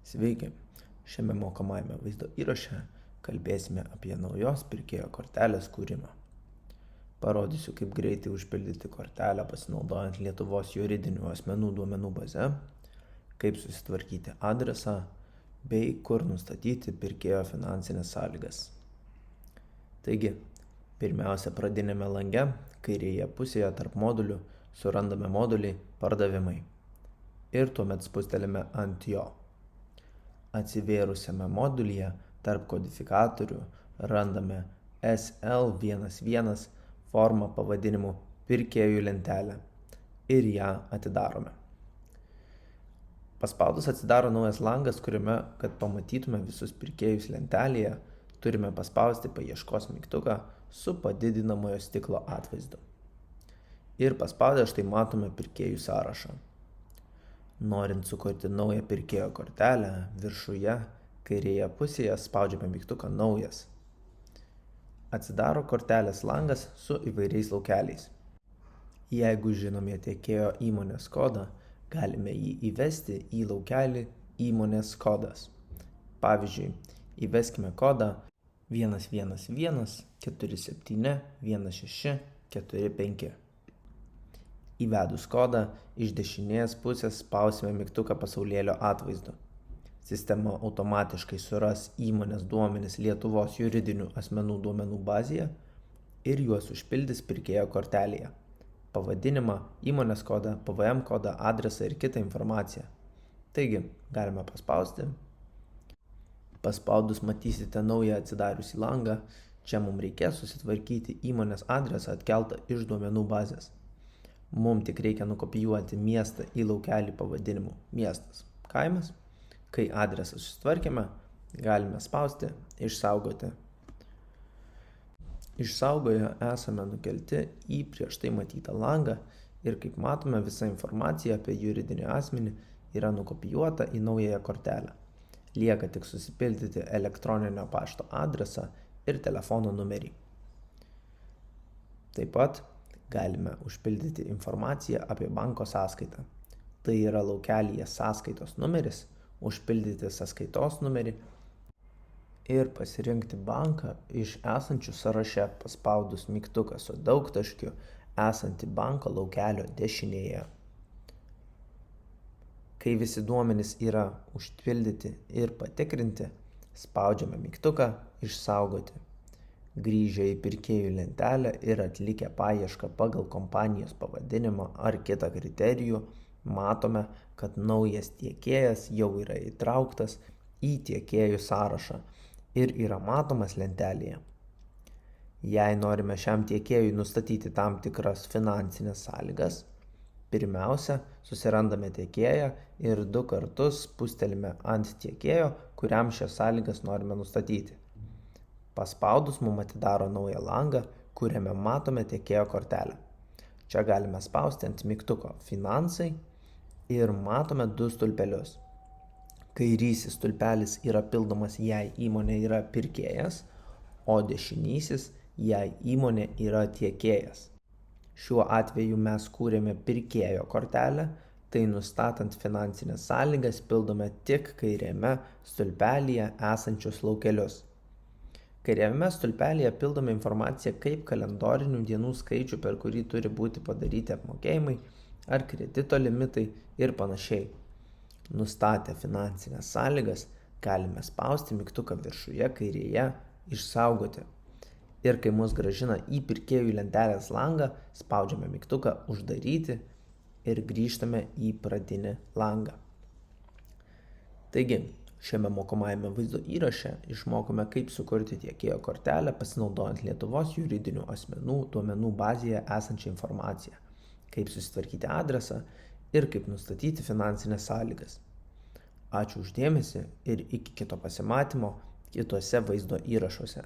Sveiki, šiame mokomajame vaizdo įraše kalbėsime apie naujos pirkėjo kortelės kūrimą. Parodysiu, kaip greitai užpildyti kortelę pasinaudojant Lietuvos juridinių asmenų duomenų baze, kaip susitvarkyti adresą bei kur nustatyti pirkėjo finansinės sąlygas. Taigi, pirmiausia, pradinėme lange, kairėje pusėje tarp modulių surandame modulį pardavimai ir tuomet spustelime ant jo. Atsivėrusiame modulyje tarp kodifikatorių randame SL11 formą pavadinimu pirkėjų lentelę ir ją atidarome. Paspaudus atsidaro naujas langas, kuriame, kad pamatytume visus pirkėjus lentelėje, turime paspausti paieškos mygtuką su padidinamojo stiklo atvaizdu. Ir paspaudę štai matome pirkėjų sąrašą. Norint sukurti naują pirkėjo kortelę, viršuje, kairėje pusėje spaudžiame mygtuką naujas. Atsidaro kortelės langas su įvairiais laukeliais. Jeigu žinome tiekėjo įmonės kodą, galime jį įvesti į laukelį įmonės kodas. Pavyzdžiui, įveskime kodą 111471645. Įvedus kodą, iš dešinės pusės spausime mygtuką pasaulėlio atvaizdu. Sistema automatiškai suras įmonės duomenis Lietuvos juridinių asmenų duomenų bazėje ir juos užpildys pirkėjo kortelėje. Pavadinimą, įmonės kodą, PVM kodą, adresą ir kitą informaciją. Taigi, galime paspausti. Paspaudus matysite naują atsidariusį langą. Čia mums reikės susitvarkyti įmonės adresą atkeltą iš duomenų bazės. Mums tik reikia nukopijuoti miestą į laukelį pavadinimu miestas, kaimas. Kai adresą susitvarkėme, galime spausti išsaugoti. Išsaugoję esame nukelti į prieš tai matytą langą ir kaip matome, visa informacija apie juridinį asmenį yra nukopijuota į naująją kortelę. Lieka tik susipildyti elektroninio pašto adresą ir telefono numerį. Taip pat galime užpildyti informaciją apie banko sąskaitą. Tai yra laukelyje sąskaitos numeris, užpildyti sąskaitos numerį ir pasirinkti banką iš esančių sąraše paspaudus mygtuką su daugtaškiu esantį banko laukelio dešinėje. Kai visi duomenys yra užpildyti ir patikrinti, spaudžiame mygtuką išsaugoti. Grįžę į pirkėjų lentelę ir atlikę paiešką pagal kompanijos pavadinimą ar kitą kriterijų, matome, kad naujas tiekėjas jau yra įtrauktas į tiekėjų sąrašą ir yra matomas lentelėje. Jei norime šiam tiekėjui nustatyti tam tikras finansinės sąlygas, pirmiausia, susirandame tiekėją ir 2 kartus spustelime ant tiekėjo, kuriam šias sąlygas norime nustatyti. Paspaudus mums atidaro naują langą, kuriame matome tiekėjo kortelę. Čia galime spausti ant mygtuko finansai ir matome 2 stulpelius. Kairysis stulpelis yra pildomas, jei įmonė yra pirkėjas, o dešinysis, jei įmonė yra tiekėjas. Šiuo atveju mes kūrėme pirkėjo kortelę, tai nustatant finansinės sąlygas pildome tik kairiame stulpelyje esančius laukelius. Kairiame stulpelyje pildome informaciją kaip kalendorinių dienų skaičių, per kurį turi būti padaryti apmokėjimai ar kredito limitai ir panašiai. Nustatę finansinės sąlygas, galime spausti mygtuką viršuje kairėje išsaugoti. Ir kai mus grąžina į pirkėjų lentelės langą, spaudžiame mygtuką uždaryti ir grįžtame į pradinį langą. Taigi, šiame mokomajame vaizdo įraše išmokome, kaip sukurti tiekėjo kortelę pasinaudojant Lietuvos juridinių asmenų duomenų bazėje esančią informaciją, kaip susitvarkyti adresą ir kaip nustatyti finansinės sąlygas. Ačiū už dėmesį ir iki kito pasimatymo kituose vaizdo įrašuose.